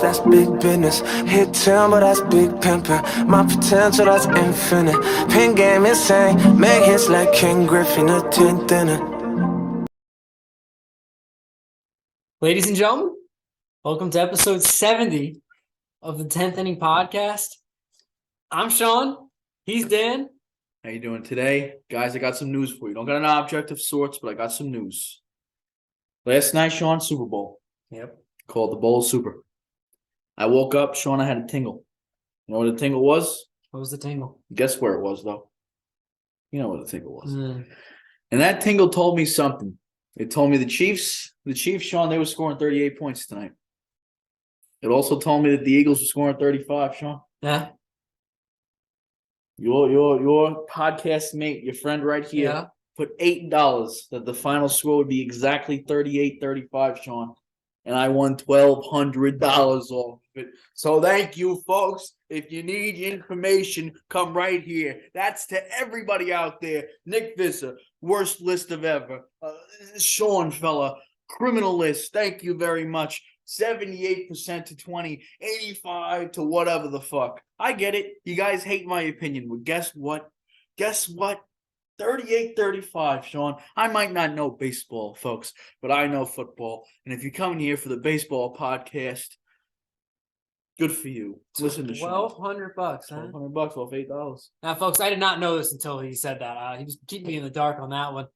That's big business. Hit timber, that's big pimpin'. My potential, that's infinite. Pin game insane. Make hits like King Griffin, a 10th inning. Ladies and gentlemen, welcome to episode 70 of the 10th Inning Podcast. I'm Sean. He's Dan. How you doing today? Guys, I got some news for you. Don't got an object of sorts, but I got some news. Last night, Sean, Super Bowl. Yep. Called the Bowl Super. I woke up, Sean, I had a tingle. You know what the tingle was? What was the tingle? Guess where it was, though? You know what the tingle was. And that tingle told me something. It told me the Chiefs, Sean, they were scoring 38 points tonight. It also told me that the Eagles were scoring 35, Sean. Yeah. Your podcast mate, your friend right here, put $8 that the final score would be exactly 38-35, Sean. And I won $1,200 off of it. So thank you, folks. If you need information, come right here. That's to everybody out there. Nick Visser, worst list of ever. Sean fella, criminal list. Thank you very much. 78% to 20, 85 to whatever the fuck. I get it. You guys hate my opinion. But guess what? 38-35, Sean. I might not know baseball, folks, but I know football. And if you're coming here for the baseball podcast, good for you. Listen to Sean. $1,200, huh? $1,200 off $8. Now, folks, I did not know this until he said that. He was keeping me in the dark on that one.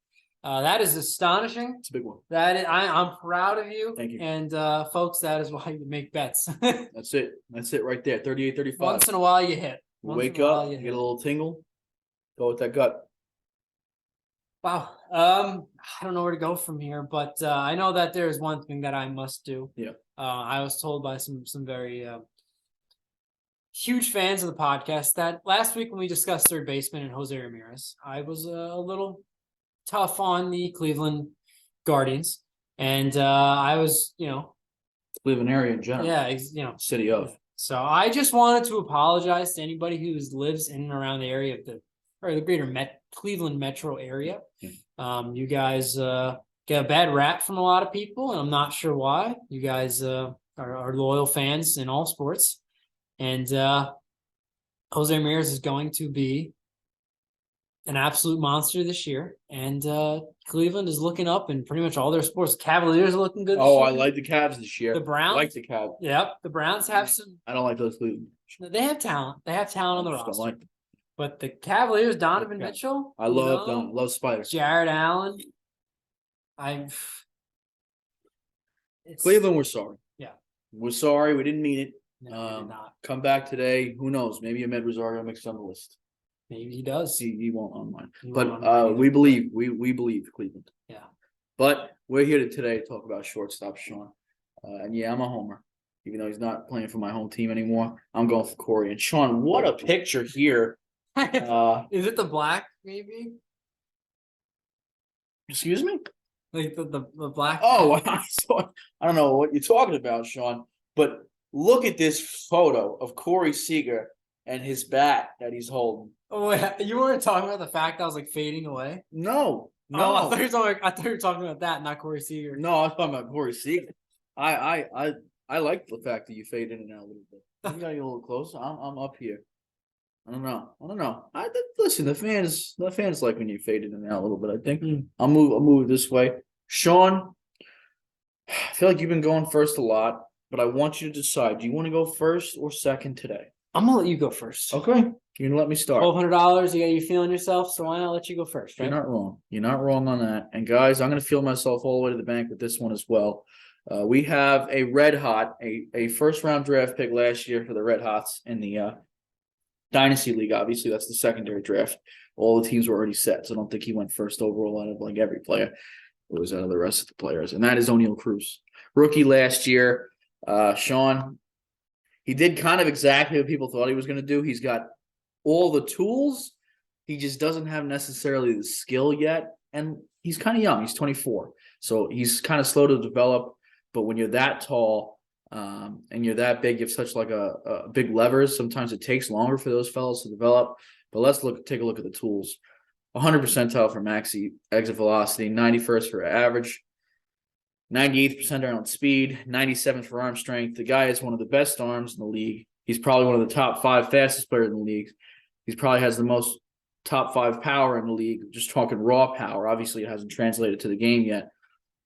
That is astonishing. It's a big one. I'm proud of you. Thank you. And, folks, that is why you make bets. That's it. That's it right there. 38-35. Once in a while, you hit. Wake up, you get a little tingle. Go with that gut. Wow. I don't know where to go from here, but I know that there is one thing that I must do. Yeah. I was told by some very huge fans of the podcast that last week when we discussed third baseman and Jose Ramirez, I was a little tough on the Cleveland Guardians, and I was, Cleveland area in general. Yeah, City of. So I just wanted to apologize to anybody who lives in and around the area of the greater Cleveland metro area. You guys get a bad rap from a lot of people, and I'm not sure why. You guys are loyal fans in all sports. And Jose Ramirez is going to be an absolute monster this year. And Cleveland is looking up in pretty much all their sports. Cavaliers are looking good this year. I like the Cavs this year. The Browns? I like the Cavs. Yep, the Browns have some. I don't like those Cleveland. They have talent. They have talent on the roster. Don't like them. But the Cavaliers, Donovan Mitchell. I love them. Love Spiders. Jared Allen. Cleveland, we're sorry. Yeah. We're sorry. We didn't mean it. No, we did not. Come back today. Who knows? Maybe Ahmed Rosario makes it on the list. Maybe he does. He won't on mine. He But won't on mine we believe. We believe Cleveland. Yeah. But we're here today to talk about shortstop, Sean. And yeah, I'm a homer. Even though he's not playing for my home team anymore, I'm going for Corey. And Sean, what a picture here. Is it the black, maybe? Excuse me? Like the black? Oh, I don't know what you're talking about, Sean. But look at this photo of Corey Seager and his bat that he's holding. Oh, wait, you weren't talking about the fact that I was like fading away? No. Oh, I thought you were talking about that, not Corey Seager. No, I was talking about Corey Seager. I like the fact that you fade in and out a little bit. You got to get a little closer. I'm up here. I don't know. Listen, the fans like when you fade in and out a little bit. I think I'll move this way. Sean, I feel like you've been going first a lot, but I want you to decide. Do you want to go first or second today? I'm gonna let you go first. Okay, you're gonna let me start. $1,200. You feeling yourself, so why not let you go first? Right? You're not wrong. You're not wrong on that. And guys, I'm gonna feel myself all the way to the bank with this one as well. We have a red hot, a first round draft pick last year for the Red Hots in the Dynasty League. Obviously, that's the secondary draft. All the teams were already set, so I don't think he went first overall out of like every player. It was out of the rest of the players, and that is O'Neal Cruz, rookie last year. Sean, he did kind of exactly what people thought he was going to do. He's got all the tools. He just doesn't have necessarily the skill yet, and he's kind of young. He's 24, so he's kind of slow to develop. But when you're that tall and you're that big, you have such like a big levers. Sometimes it takes longer for those fellas to develop. But let's take a look at the tools. 100 percentile for maxi exit velocity, 91st for average, 98th percentile on speed, 97th for arm strength. The guy has one of the best arms in the league. He's probably one of the top 5 fastest players in the league. He probably has the most top 5 power in the league, just talking raw power. Obviously, it hasn't translated to the game yet.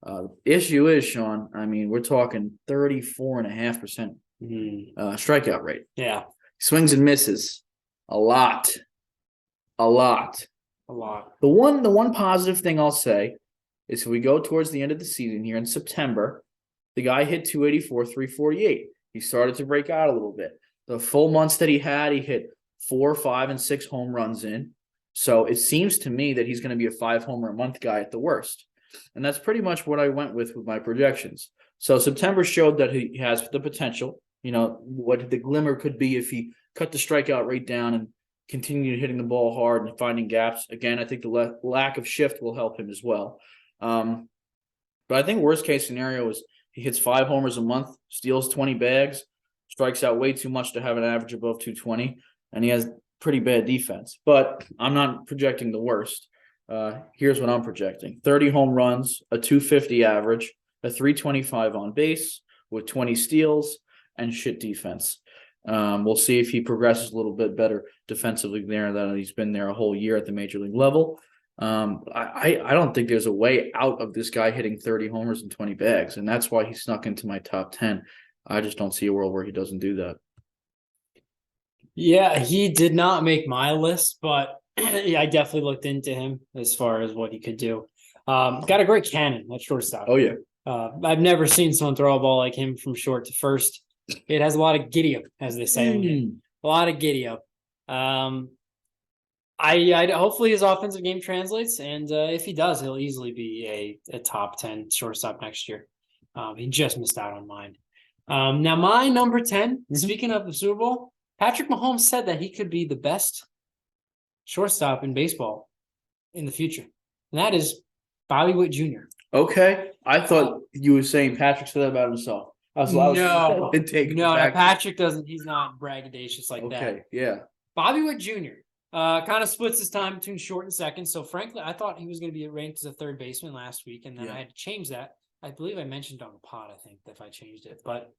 The issue is, Sean, I mean, we're talking 34.5% strikeout rate. Yeah. Swings and misses. A lot. A lot. The one positive thing I'll say is if we go towards the end of the season here in September, the guy hit 284, 348. He started to break out a little bit. The full months that he hit 4, 5, and 6 home runs in. So it seems to me that he's going to be a 5 homer a month guy at the worst. And that's pretty much what I went with my projections. So September showed that he has the potential, what the glimmer could be if he cut the strikeout rate down and continued hitting the ball hard and finding gaps. Again, I think the lack of shift will help him as well. But I think worst case scenario is he hits 5 homers a month, steals 20 bags, strikes out way too much to have an average above 220, and he has pretty bad defense. But I'm not projecting the worst. Here's what I'm projecting: 30 home runs, a 250 average, a 325 on base with 20 steals, and shit defense. We'll see if he progresses a little bit better defensively there than he's been there a whole year at the major league level. I don't think there's a way out of this guy hitting 30 homers and 20 bags, and that's why he snuck into my top 10. I just don't see a world where he doesn't do that. Yeah, he did not make my list, but yeah, I definitely looked into him as far as what he could do. Got a great cannon at shortstop. Oh, yeah. I've never seen someone throw a ball like him from short to first. It has a lot of giddy up, as they say. A lot of giddy up. I hopefully his offensive game translates, and if he does, he'll easily be a top 10 shortstop next year. He just missed out on mine. Now my number 10, speaking of the Super Bowl, Patrick Mahomes said that he could be the best shortstop in baseball in the future, and that is Bobby Witt Jr. Okay, I thought you were saying Patrick said that about himself. No, Patrick doesn't. He's not braggadocious like that. Okay, yeah. Bobby Witt Jr. Kind of splits his time between short and second. So frankly, I thought he was going to be ranked as a third baseman last week, and then I had to change that. I believe I mentioned on the pod, I think, if I changed it. But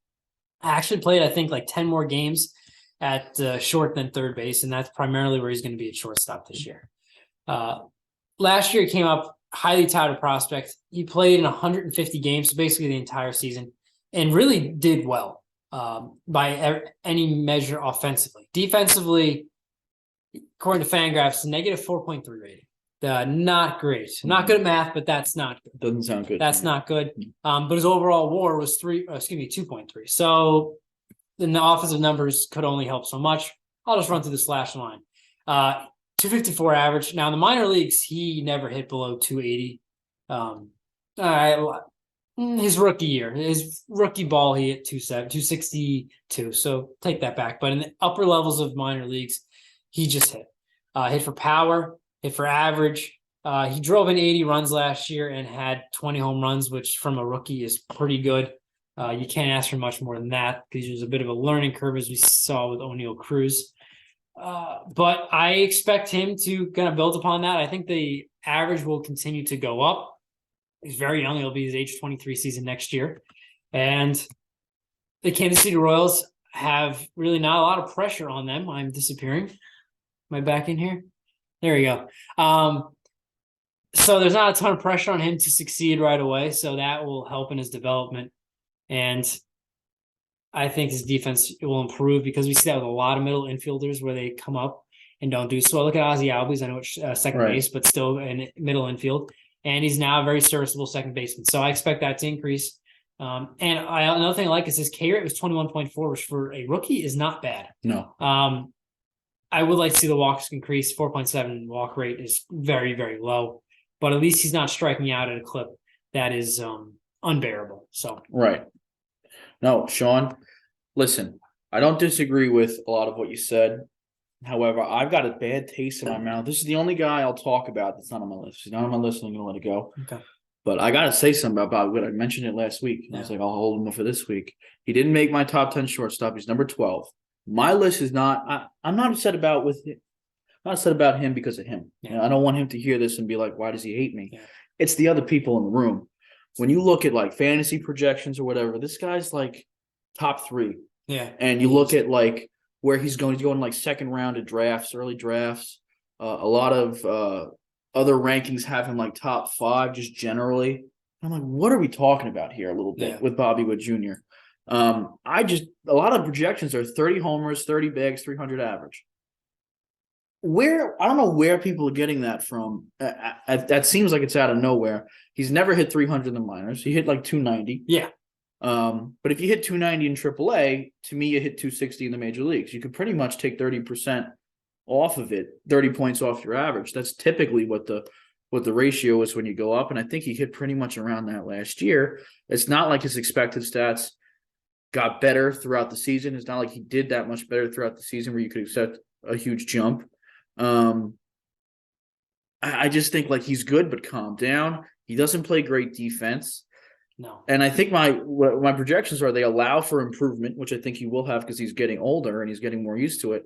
I actually played, I think, like 10 more games at short than third base, and that's primarily where he's going to be at shortstop this year. Last year, he came up highly touted prospect. He played in 150 games, so basically the entire season, and really did well by any measure offensively. Defensively, according to Fangraphs, negative 4.3 rating. Not great. Not good at math, but that's not good. Doesn't sound good. That's not good. But his overall WAR was 2.3. So then the offensive numbers could only help so much. I'll just run through the slash line. 254 average. Now in the minor leagues, he never hit below 280. His rookie year, his rookie ball, he hit 262. So take that back. But in the upper levels of minor leagues, he just hit. Hit for power, hit for average. He drove in 80 runs last year and had 20 home runs, which from a rookie is pretty good. You can't ask for much more than that because there's a bit of a learning curve, as we saw with O'Neal Cruz. But I expect him to kind of build upon that. I think the average will continue to go up. He's very young. It'll be his age 23 season next year. And the Kansas City Royals have really not a lot of pressure on them. I'm disappearing. Am I back in here? There we go. So there's not a ton of pressure on him to succeed right away. So that will help in his development. And I think his defense will improve because we see that with a lot of middle infielders where they come up and don't do so. Look at Ozzie Albies. I know it's second base, but still in middle infield. And he's now a very serviceable second baseman. So I expect that to increase. Another thing I like is his K rate was 21.4, which for a rookie is not bad. No. I would like to see the walks increase. 4.7 walk rate is very, very low. But at least he's not striking out at a clip that is unbearable. So right. No, Sean, listen, I don't disagree with a lot of what you said. However, I've got a bad taste in my mouth. This is the only guy I'll talk about that's not on my list. He's not on my list, and I'm going to let it go. Okay. But I got to say something about Bobby Witt. I mentioned it last week. I was like, I'll hold him for this week. He didn't make my top 10 shortstop. He's number 12. My list is not – I'm not upset about him because of him. Yeah. I don't want him to hear this and be like, why does he hate me? Yeah. It's the other people in the room. when you look at like fantasy projections or whatever, this guy's like top 3. Yeah. And you look at like where he's going to go in like second round of drafts, early drafts. A lot of other rankings have him like top 5 just generally. I'm like, what are we talking about here a little bit with Bobby Wood Jr.? A lot of projections are 30 homers, 30 bags, 300 average. I don't know where people are getting that from. That seems like it's out of nowhere. He's never hit 300 in the minors. He hit like 290. Yeah. But if you hit 290 in AAA, to me, you hit 260 in the major leagues. You could pretty much take 30% off of it, 30 points off your average. That's typically what the ratio is when you go up. And I think he hit pretty much around that last year. It's not like his expected stats got better throughout the season. It's not like he did that much better throughout the season where you could accept a huge jump. I just think like he's good, but calm down. He doesn't play great defense. No. And I think my projections are they allow for improvement, which I think he will have because he's getting older and he's getting more used to it.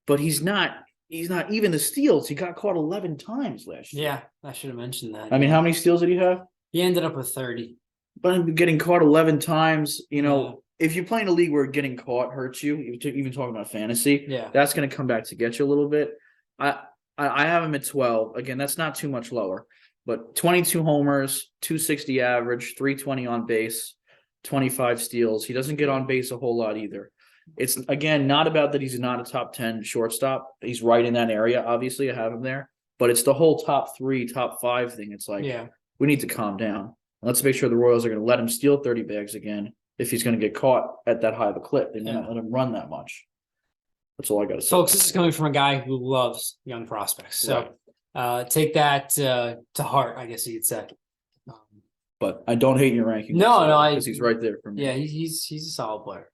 But he's not even the steals. He got caught 11 times last year. Yeah, I should have mentioned that. I mean, how many steals did he have? He ended up with 30. But getting caught 11 times, if you play in a league where getting caught hurts you, even talking about fantasy, that's going to come back to get you a little bit. I have him at 12. Again, that's not too much lower. But 22 homers, 260 average, 320 on base, 25 steals. He doesn't get on base a whole lot either. It's, again, not about that he's not a top 10 shortstop. He's right in that area. Obviously, I have him there. But it's the whole top 3, top 5 thing. It's like, we need to calm down. Let's make sure the Royals are going to let him steal 30 bags again if he's going to get caught at that high of a clip. They may not let him run that much. That's all I got to say. Folks, this is coming from a guy who loves young prospects. So take that to heart, I guess you could say. But I don't hate your ranking. No, because he's right there for me. Yeah, he's a solid player.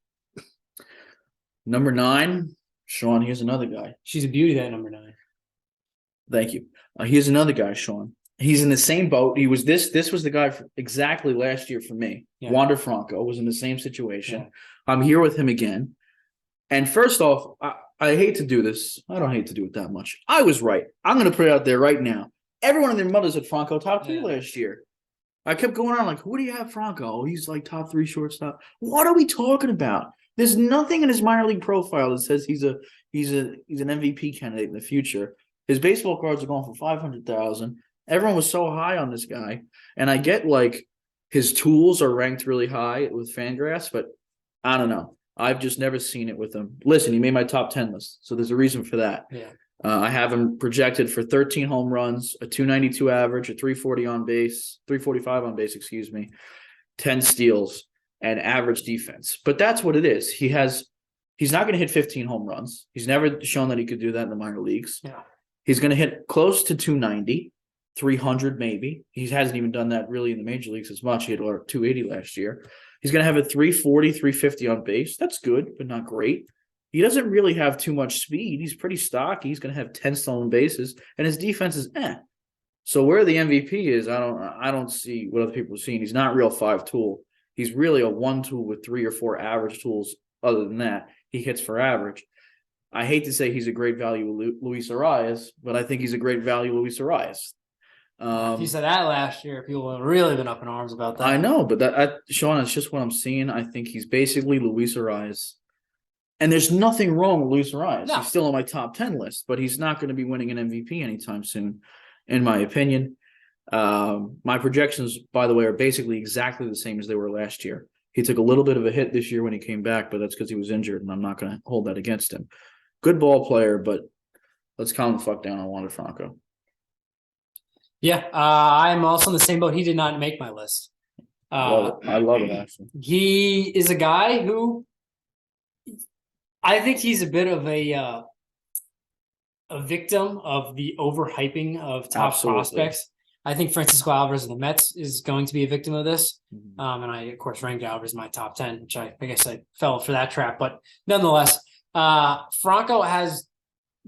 Number 9, Sean. Here's another guy. She's a beauty, that number 9. Thank you. Here's another guy, Sean. He's in the same boat. He was this was the guy exactly last year for me. Yeah. Wander Franco was in the same situation. Yeah. I'm here with him again. And first off, I hate to do this. I don't hate to do it that much. I was right. I'm going to put it out there right now. Everyone and their mothers had Franco top 3 last year. I kept going on like, who do you have Franco? Oh, he's like top 3 shortstop. What are we talking about? There's nothing in his minor league profile that says he's an MVP candidate in the future. His baseball cards are going for $500,000. Everyone was so high on this guy. And I get like his tools are ranked really high with Fangraphs, but I don't know. I've just never seen it with him. Listen, he made my top 10 list, so there's a reason for that. Yeah. I have him projected for 13 home runs, a 292 average, a 345 on base, 10 steals, and average defense. But that's what it is. He's not going to hit 15 home runs. He's never shown that he could do that in the minor leagues. Yeah. He's going to hit close to 290, 300 maybe. He hasn't even done that really in the major leagues as much. He had 280 last year. He's going to have a 340, 350 on base. That's good, but not great. He doesn't really have too much speed. He's pretty stocky. He's going to have 10 stolen bases, and his defense is So where the MVP is, I don't see what other people are seeing. He's not real 5-tool. He's really a 1-tool with 3 or 4 average tools. Other than that, he hits for average. I hate to say he's a great value Luis Arias, but I think he's a great value Luis Arias. If you said that last year, people would have really been up in arms about that. I know, but Sean, it's just what I'm seeing. I think he's basically Luis Arias. And there's nothing wrong with Luis Arias. No. He's still on my top 10 list, but he's not going to be winning an MVP anytime soon, in my opinion. My projections, by the way, are basically exactly the same as they were last year. He took a little bit of a hit this year when he came back, but that's because he was injured, and I'm not going to hold that against him. Good ball player, but let's calm the fuck down on Wander Franco. Yeah, I'm also in the same boat. He did not make my list. I love it, actually. He is a guy who I think he's a bit of a victim of the overhyping of top prospects. I think Francisco Alvarez of the Mets is going to be a victim of this. Mm-hmm. And I, of course, ranked Alvarez in my top 10, which I guess I fell for that trap. But nonetheless, Franco has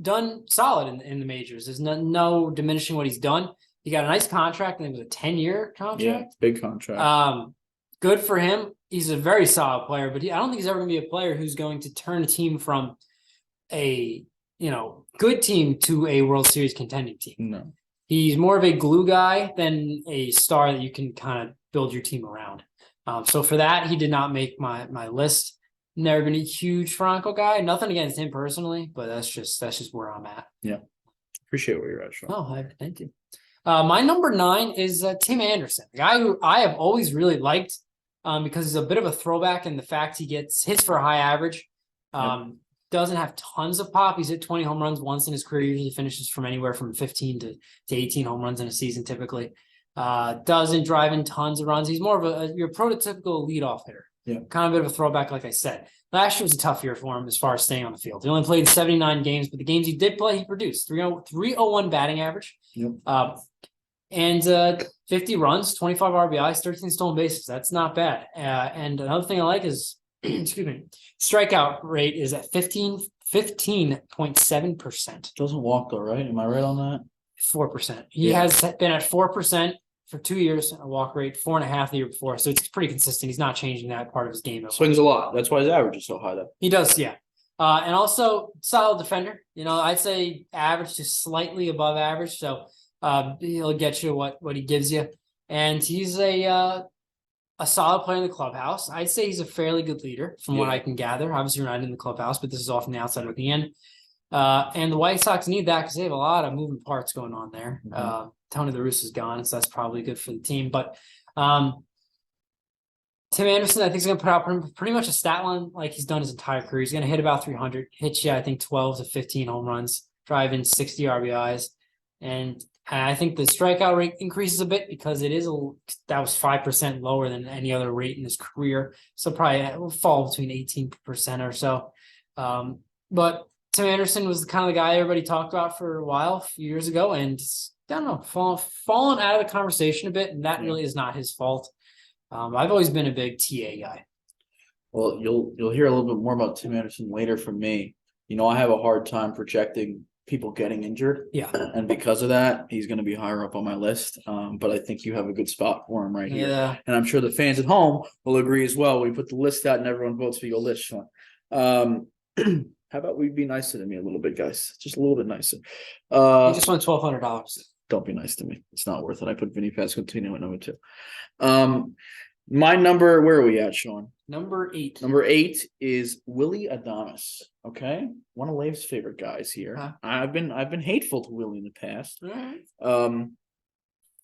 done solid in the majors. There's no diminishing what he's done. He got a nice contract. I think it was a 10-year contract. Yeah, big contract. Good for him. He's a very solid player, but I don't think he's ever going to be a player who's going to turn a team from a good team to a World Series contending team. No. He's more of a glue guy than a star that you can kind of build your team around. So for that, he did not make my list. Never been a huge Franco guy. Nothing against him personally, but that's just where I'm at. Yeah. Appreciate where you're at, Sean. Oh, thank you. My number 9 is Tim Anderson, the guy who I have always really liked because he's a bit of a throwback in the fact he gets hits for a high average. Doesn't have tons of pop. He's hit 20 home runs once in his career. Usually finishes from anywhere from 15 to 18 home runs in a season typically. Doesn't drive in tons of runs. He's more of your prototypical leadoff hitter. Yeah. Kind of a bit of a throwback, like I said. Last year was a tough year for him as far as staying on the field. He only played 79 games, but the games he did play, he produced 301 batting average. Yep. And 50 runs, 25 RBIs, 13 stolen bases. That's not bad. And another thing I like is, excuse me, strikeout rate is at 15.7%. Doesn't walk though, right? Am I right on that? 4%. He has been at 4% for 2 years, a walk rate, 4.5 the year before. So it's pretty consistent. He's not changing that part of his game. Swings a lot. That's why his average is so high though. He does, yeah. And also solid defender. I'd say average to slightly above average. So he'll get you what he gives you. And he's a solid player in the clubhouse. I'd say he's a fairly good leader from what I can gather. Obviously, you're not in the clubhouse, but this is all from the outside looking in. And the White Sox need that because they have a lot of moving parts going on there. Tony La Russa is gone, so that's probably good for the team. But Tim Anderson, I think, is going to put out pretty much a stat line like he's done his entire career. He's going to hit about 300, hit you, I think, 12 to 15 home runs, drive in 60 RBIs. And I think the strikeout rate increases a bit because that was 5% lower than any other rate in his career. So probably will fall between 18% or so. But Tim Anderson was the kind of the guy everybody talked about for a while, a few years ago, and I don't know, fallen out of the conversation a bit, and that really is not his fault. I've always been a big TA guy. Well, you'll hear a little bit more about Tim Anderson later from me. I have a hard time projecting people getting injured. Yeah. And because of that, he's going to be higher up on my list. But I think you have a good spot for him right here. Yeah. And I'm sure the fans at home will agree as well. We put the list out and everyone votes for your list, Sean. How about we be nicer to me a little bit, guys? Just a little bit nicer. He just won $1,200. Don't be nice to me. It's not worth it. I put Vinny Pasquantino at number 2. My number, where are we at, Sean? Number 8. Number 8 is Willie Adames. Okay, one of Lave's favorite guys here. Huh. I've been hateful to Willie in the past. All right.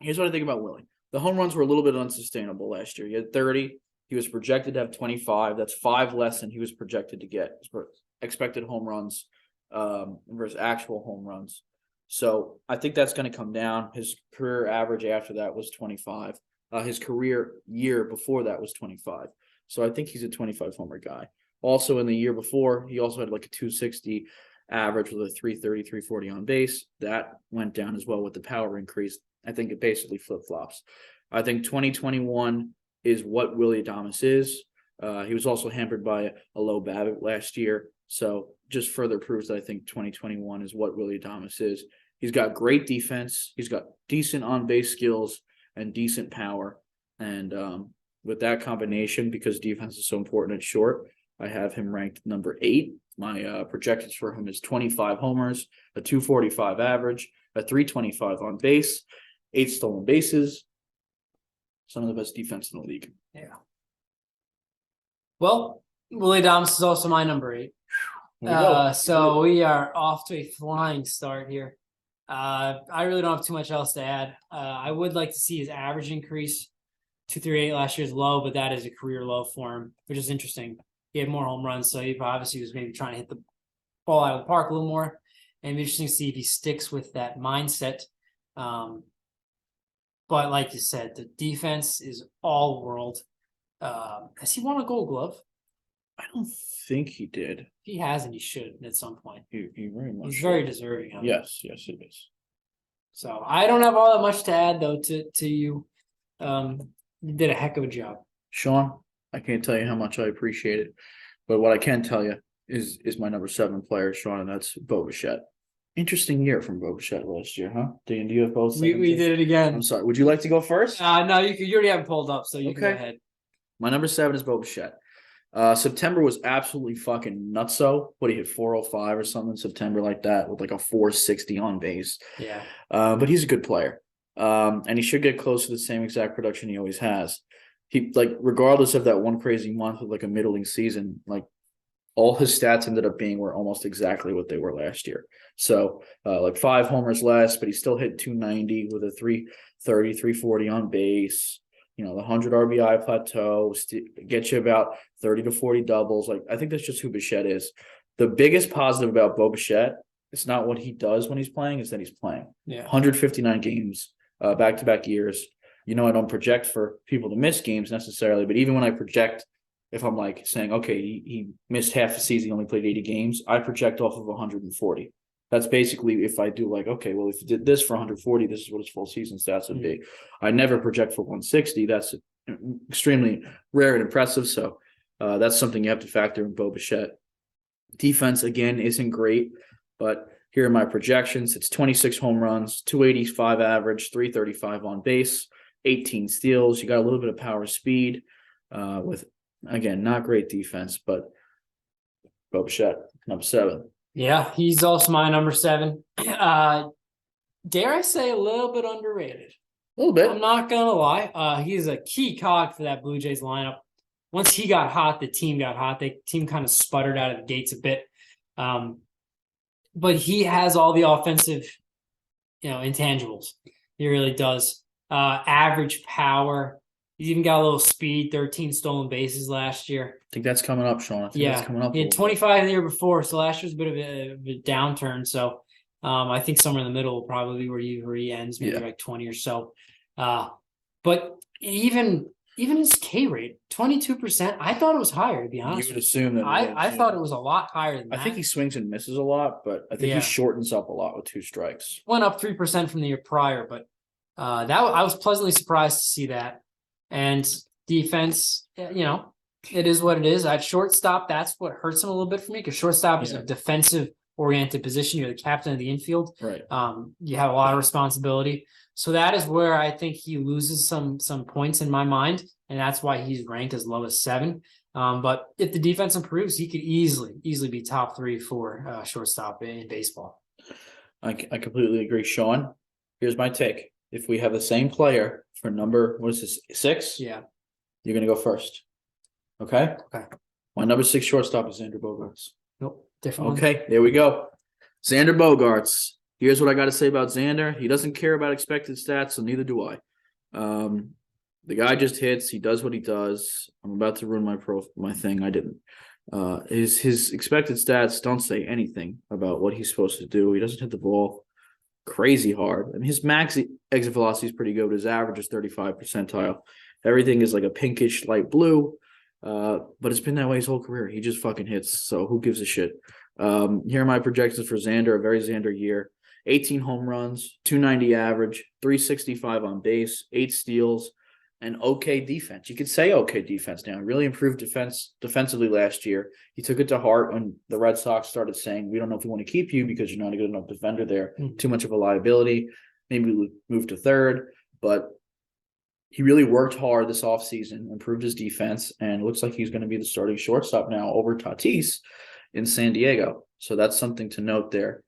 Here's what I think about Willie. The home runs were a little bit unsustainable last year. He had 30. He was projected to have 25. That's 5 less than he was projected to get for expected home runs versus actual home runs. So I think that's going to come down. His career average after that was 25. His career year before that was 25. So I think he's a 25 homer guy. Also in the year before, he also had like a 260 average with a 330, 340 on base. That went down as well with the power increase. I think it basically flip-flops. I think 2021 is what Willie Adames is. He was also hampered by a low BABIP last year. So just further proves that I think 2021 is what Willie Adames is. He's got great defense. He's got decent on-base skills and decent power. And with that combination, because defense is so important at short, I have him ranked number 8. My projections for him is 25 homers, a 245 average, a 325 on base, 8 stolen bases. Some of the best defense in the league. Yeah. Well, Willie Adames is also my number 8. So we are off to a flying start here. I really don't have too much else to add. I would like to see his average increase. 238 last year's low, but that is a career low for him, which is interesting. He had more home runs, so he obviously was maybe trying to hit the ball out of the park a little more. And it'd be interesting to see if he sticks with that mindset. But like you said, the defense is all world. Has he won a Gold Glove? I don't think he did. If he hasn't, he should at some point. He very much. He's very deserving of it. Yes, it is. So I don't have all that much to add though to you. You did a heck of a job. Sean, I can't tell you how much I appreciate it. But what I can tell you is my number 7 player, Sean, and that's Bo Bichette. Interesting year from Bo Bichette last year, huh? Do you have both? We did it again. I'm sorry. Would you like to go first? No, you already have it pulled up, so you can go ahead. My number 7 is Bo Bichette. September was absolutely fucking nutso. What, he hit 405 or something in September like that with like a 460 on base. Yeah. But he's a good player. And he should get close to the same exact production he always has. He like regardless of that one crazy month with like a middling season, like all his stats ended up being were almost exactly what they were last year. So like 5 homers less, but he still hit 290 with a 330, 340 on base. You know, the 100 RBI plateau gets you about 30 to 40 doubles. Like I think that's just who Bichette is. The biggest positive about Bo Bichette, it's not what he does when he's playing, it's that he's playing. Yeah. 159 games, back-to-back years. You know, I don't project for people to miss games necessarily, but even when I project, if I'm like saying, okay, he missed half the season, he only played 80 games, I project off of 140. That's basically if I do like, okay, well, if you did this for 140, this is what his full season stats would be. I never project for 160. That's extremely rare and impressive. So that's something you have to factor in Bo Bichette. Defense, again, isn't great, but here are my projections. It's 26 home runs, 285 average, 335 on base, 18 steals. You got a little bit of power speed with, again, not great defense, but Bo Bichette, number 7. Yeah, he's also my number 7. Dare I say a little bit underrated. A little bit. I'm not gonna lie. He's a key cog for that Blue Jays lineup. Once he got hot, the team got hot. The team kind of sputtered out of the gates a bit. But he has all the offensive, intangibles. He really does. Average power. He's even got a little speed, 13 stolen bases last year. I think that's coming up, Sean. That's coming up. He had 25 the year before, so last year's a bit of a downturn. So I think somewhere in the middle will probably be where he ends, maybe like 20 or so. But even his K rate, 22%, I thought it was higher, to be honest. You would assume that. I thought it was a lot higher than that. I think he swings and misses a lot, but I think he shortens up a lot with 2 strikes. Went up 3% from the year prior, but I was pleasantly surprised to see that. And defense, it is what it is. At shortstop, that's what hurts him a little bit for me, because shortstop is a defensive-oriented position. You're the captain of the infield. Right. You have a lot of responsibility. So that is where I think he loses some points in my mind, and that's why he's ranked as low as 7. But if the defense improves, he could easily be top 3 for shortstop in baseball. I completely agree, Sean. Here's my take. If we have the same player for number, what is this, 6? Yeah. You're going to go first. Okay? Okay. My number 6 shortstop is Xander Bogaerts. Nope. Different. Okay, there we go. Xander Bogaerts. Here's what I got to say about Xander. He doesn't care about expected stats, so neither do I. The guy just hits. He does what he does. I'm about to ruin my thing. I didn't. His expected stats don't say anything about what he's supposed to do. He doesn't hit the ball crazy hard. I mean, his max exit velocity is pretty good. His average is 35 percentile. Everything is like a pinkish light blue. But it's been that way his whole career. He just fucking hits. So who gives a shit? Here are my projections for Xander, a very Xander year. 18 home runs, 290 average, 365 on base, 8 steals, and okay defense. You could say okay defense now. He really improved defensively last year. He took it to heart when the Red Sox started saying, we don't know if we want to keep you because you're not a good enough defender there. Too much of a liability. Maybe we move to third. But he really worked hard this offseason, improved his defense, and it looks like he's going to be the starting shortstop now over Tatis in San Diego. So that's something to note there.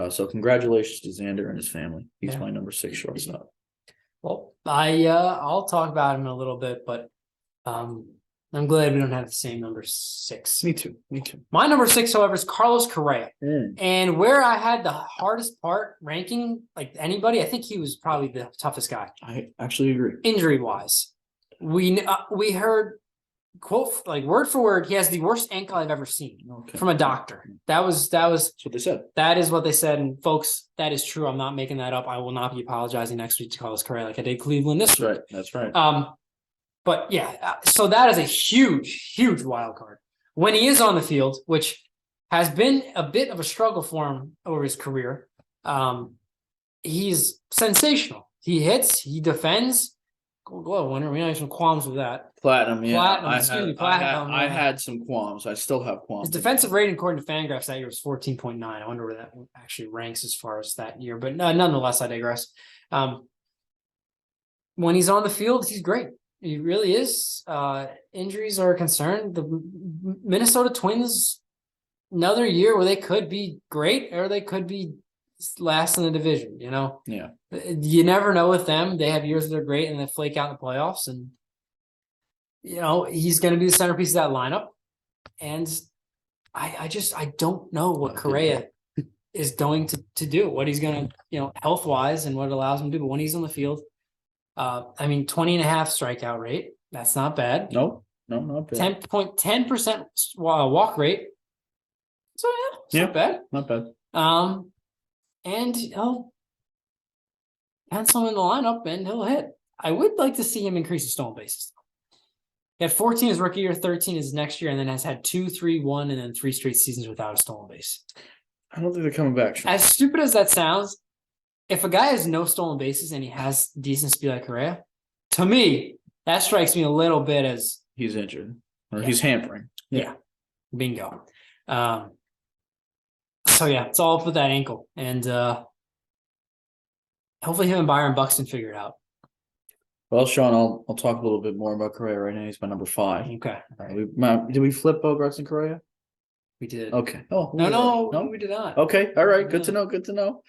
So congratulations to Xander and his family. He's my number 6 shortstop. Well, I'll talk about him in a little bit, but I'm glad we don't have the same number 6. Me too. My number 6, however, is Carlos Correa. And where I had the hardest part ranking, like anybody, I think he was probably the toughest guy. I actually agree. Injury-wise. We heard, quote, like word for word, he has the worst ankle I've ever seen from a doctor. That's what they said. That is what they said. And folks, that is true. I'm not making that up. I will not be apologizing next week to Carlos Correa like I did Cleveland this week. That's right. But yeah, so that is a huge wild card. When he is on the field, which has been a bit of a struggle for him over his career, he's sensational. He hits, he defends. Glove winner. We don't have some qualms with that. Platinum. Platinum. I had some qualms. I still have qualms. His defensive rating, according to Fangraphs, that year was 14.9. I wonder where that actually ranks as far as that year. But nonetheless, I digress. When he's on the field, he's great. He really is. Injuries are a concern. The Minnesota Twins, another year where they could be great or they could be last in the division, you know? Yeah. You never know with them. They have years that are great and they flake out in the playoffs. And, you know, he's going to be the centerpiece of that lineup. And I don't know what Correa is going to do, what he's going to, you know, health wise and what it allows him to do. But when he's on the field, 20 and a half strikeout rate. That's not bad. No, not bad. 10% walk rate. So yeah, it's not bad. Not bad. And pencil him in the lineup and he'll hit. I would like to see him increase his stolen bases. He had 14 his rookie year, 13 his next year, and then has had 2, 3, 1, and then 3 straight seasons without a stolen base. I don't think they're coming back, Sean. As stupid as that sounds, if a guy has no stolen bases and he has decent speed like Correa, to me, that strikes me a little bit as he's injured or he's hampering. Yeah. Bingo. So yeah, it's all up with that ankle. And hopefully him and Byron Buxton figure it out. Well, Sean, I'll talk a little bit more about Correa right now. He's my number 5. Okay. All right. Did we flip Bogarts and Correa? We did. Okay. Oh no, we did not. Okay. All right. Good to know. Good to know.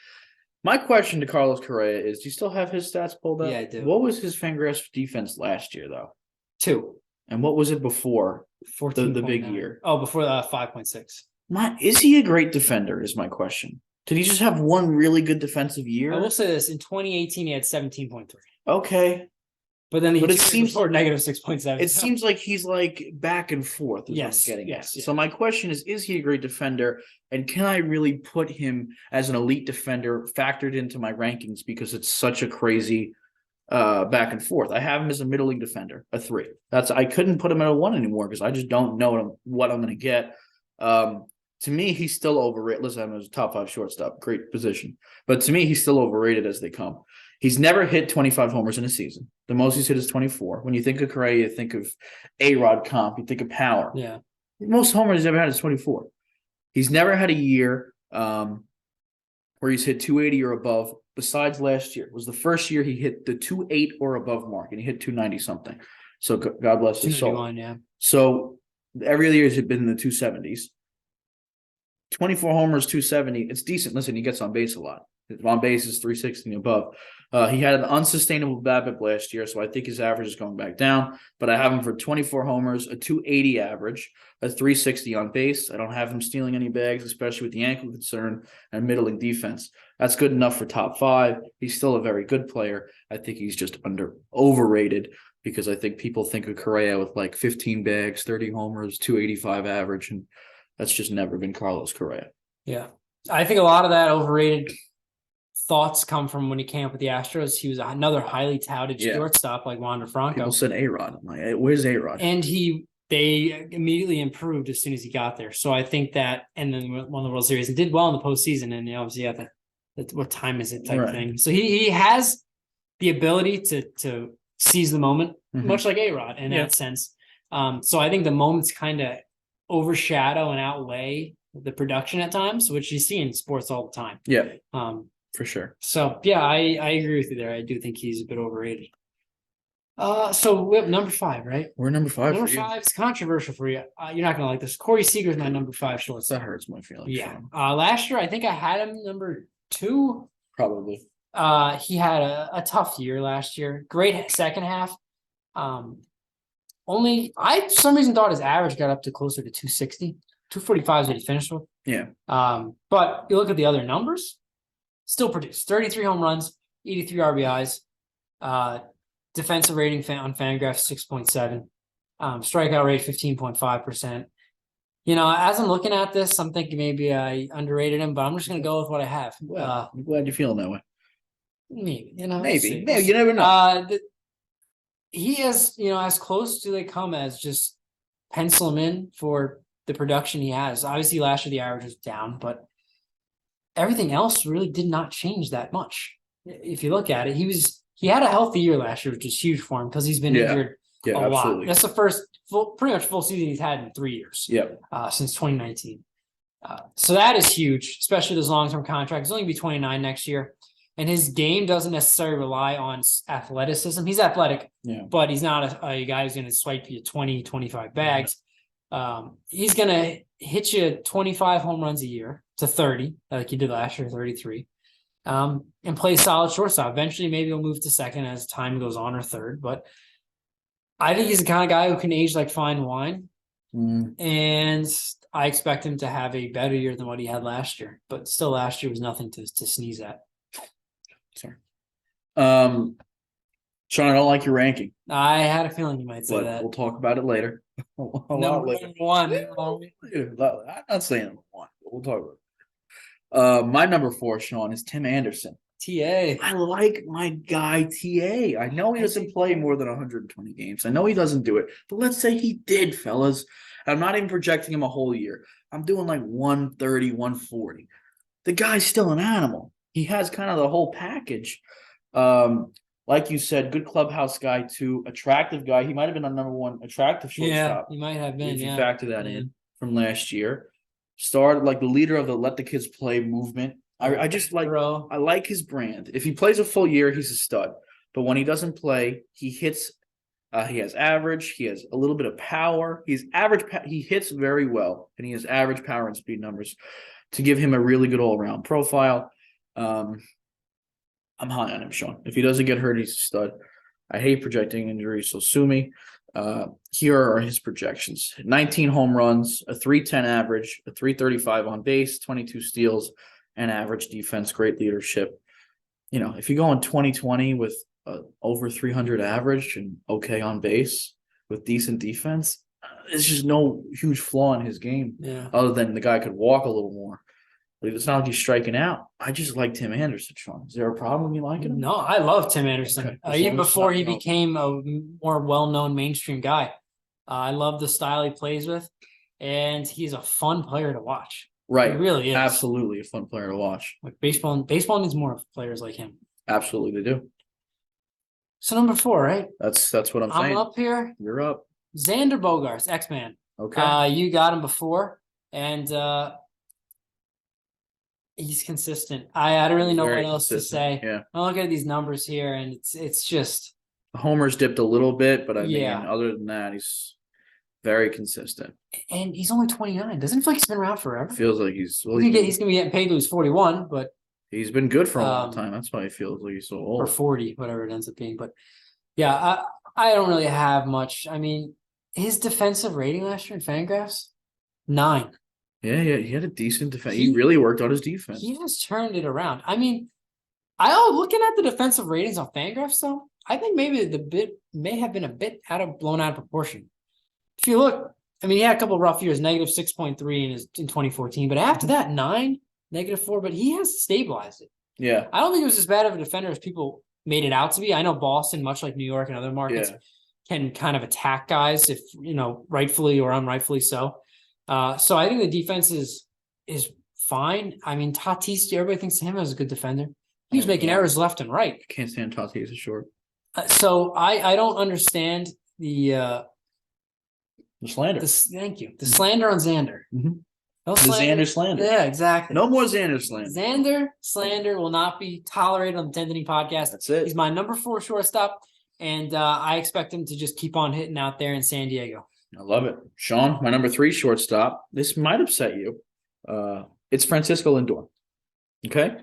My question to Carlos Correa is: do you still have his stats pulled up? Yeah, I do. What was his Fangraphs defense last year, though? 2. And what was it before 14. the big year? Oh, before 5.6. Is he a great defender? Is my question. Did he just have one really good defensive year? I will say this: in 2018, he had 17.3. Okay. But then it seems for negative 6.7. It seems like he's like back and forth. Yes. Yes. So my question is he a great defender? And can I really put him as an elite defender factored into my rankings because it's such a crazy back and forth? I have him as a middle league defender, a 3. I couldn't put him at a 1 anymore because I just don't know what I'm going to get. To me, he's still overrated. Listen, I'm a top 5 shortstop, great position. But to me, he's still overrated as they come. He's never hit 25 homers in a season. The most he's hit is 24. When you think of Correa, you think of A-Rod comp, you think of power. Yeah. Most homers he's ever had is 24. He's never had a year where he's hit 280 or above. Besides last year, it was the first year he hit the 208 or above mark, and he hit 290 something. So God bless his soul. Yeah. So every other year he's been in the 270s. 24 homers, 270. It's decent. Listen, he gets on base a lot. His on base is 360 and above. He had an unsustainable BABIP last year, so I think his average is going back down. But I have him for 24 homers, a 280 average, a 360 on base. I don't have him stealing any bags, especially with the ankle concern and middling defense. That's good enough for top 5. He's still a very good player. I think he's just overrated because I think people think of Correa with like 15 bags, 30 homers, 285 average, and that's just never been Carlos Correa. Yeah. I think a lot of that overrated thoughts come from when he came up with the Astros. He was another highly touted shortstop like Wander Franco. People said A-Rod. I'm like, hey, where's A-Rod? And they immediately improved as soon as he got there. So I think that, and then won the World Series and did well in the postseason. And obviously, what time is it type thing. So he has the ability to seize the moment, much like A-Rod in that sense. So I think the moments kind of overshadow and outweigh the production at times, which you see in sports all the time. Yeah. For sure. So yeah, I agree with you there. I do think he's a bit overrated. So we have number 5, right? We're number 5. Number 5 is controversial for you. You're not gonna like this. Corey Seager is my number 5 shortstop. That hurts my feelings. Yeah. Last year I think I had him number 2. Probably. He had a tough year last year. Great second half. Only I for some reason thought his average got up to closer to 260. 245 is what he finished with. Yeah. But you look at the other numbers, still produced 33 home runs, 83 RBIs, defensive rating on Fangraphs 6.7, strikeout rate 15.5%. You know, as I'm looking at this, I'm thinking maybe I underrated him, but I'm just going to go with what I have. Well, I'm glad you're feeling that way. Maybe, maybe you never know. He is, as close to they come as just pencil him in for the production he has. Obviously, last year the average was down, but everything else really did not change that much. If you look at it, he had a healthy year last year, which is huge for him because he's been injured a lot. That's the first pretty much full season he's had in 3 years. Since 2019. So that is huge, especially this long-term contract. He's only going to be 29 next year. And his game doesn't necessarily rely on athleticism. He's athletic, but he's not a guy who's going to swipe you 20, 25 bags. He's going to hit you 25 home runs a year to 30, like he did last year, 33. and play solid shortstop. Eventually, maybe he'll move to second as time goes on, or third. But I think he's the kind of guy who can age like fine wine. And I expect him to have a better year than what he had last year. But still, last year was nothing to sneeze at. Sorry. Sean, I don't like your ranking, I had a feeling you might say but that. we'll talk about it later. A lot Number later. one. I'm not saying number one, but we'll talk about it. My number 4, Sean, is Tim Anderson. TA. I like my guy TA. I know he doesn't play more than 120 games. I know he doesn't do it, but let's say he did, fellas. I'm not even projecting him a whole year. I'm doing like 130, 140. The guy's still an animal. He has kind of the whole package. Like you said, good clubhouse guy too, attractive guy. He might have been a number 1 attractive shortstop. Yeah, he might have been. If you Yeah, factor that in from last year. Started like the leader of the let the kids play movement. I just like I like his brand. If he plays a full year, he's a stud. But when he doesn't play, he hits. He has average. He has a little bit of power. He's average. He hits very well, and he has average power and speed numbers to give him a really good all around profile. I'm high on him, Sean. If he doesn't get hurt, he's a stud. I hate projecting injuries, so sue me. Here are his projections: 19 home runs, a 310 average, a 335 on base, 22 steals, and average defense, great leadership. You know, if you go in 2020 with over 300 average and okay on base with decent defense, there's just no huge flaw in his game. Yeah. Other than the guy could walk a little more. But it's not like he's striking out. I just like Tim Anderson, Sean. Is there a problem with you liking him? No, I love Tim Anderson. Okay. Even before he became a more well-known mainstream guy. I love the style he plays with, and he's a fun player to watch. Right. He really is. Absolutely a fun player to watch. Like baseball needs more players like him. Absolutely they do. So number 4, right? That's what I'm saying. I'm up here. You're up. Xander Bogaerts, X-Man. Okay. You got him before, and he's consistent. I don't really know what else to say. Yeah. I look at these numbers here, and it's just Homer's dipped a little bit, but I mean, Yeah. other than that, he's very consistent. and he's only 29. Doesn't feel like he's been around forever. Feels like he's He's gonna be getting paid till he's 41, but he's been good for a long time. That's why he feels like he's so or old. 40, whatever it ends up being. But yeah, I don't really have much. I mean, his defensive rating last year in Fangraphs, 9. Yeah, he had a decent defense. He- He really worked on his defense. He has turned it around. I mean, looking at the defensive ratings on Fangraphs, though, I think maybe the bit may have been a bit blown out of proportion. If you look, I mean, he had a couple of rough years, negative 6.3 in 2014, but after that, 9, negative 4, but he has stabilized it. Yeah. I don't think it was as bad of a defender as people made it out to be. I know Boston, much like New York and other markets, can kind of attack guys if, rightfully or unrightfully so. So I think the defense is fine. I mean, Tatis, everybody thinks of him as a good defender. He was making errors left and right. Can't stand Tatis is short. So I don't understand the slander. thank you. The slander on Xander. Mhm. No The slander. Xander slander. Yeah, exactly. No more Xander slander. Xander slander will not be tolerated on the Tendony podcast. That's it. He's my number 4 shortstop, and I expect him to just keep on hitting out there in San Diego. I love it. Sean, my number 3 shortstop. This might upset you. It's Francisco Lindor. Okay.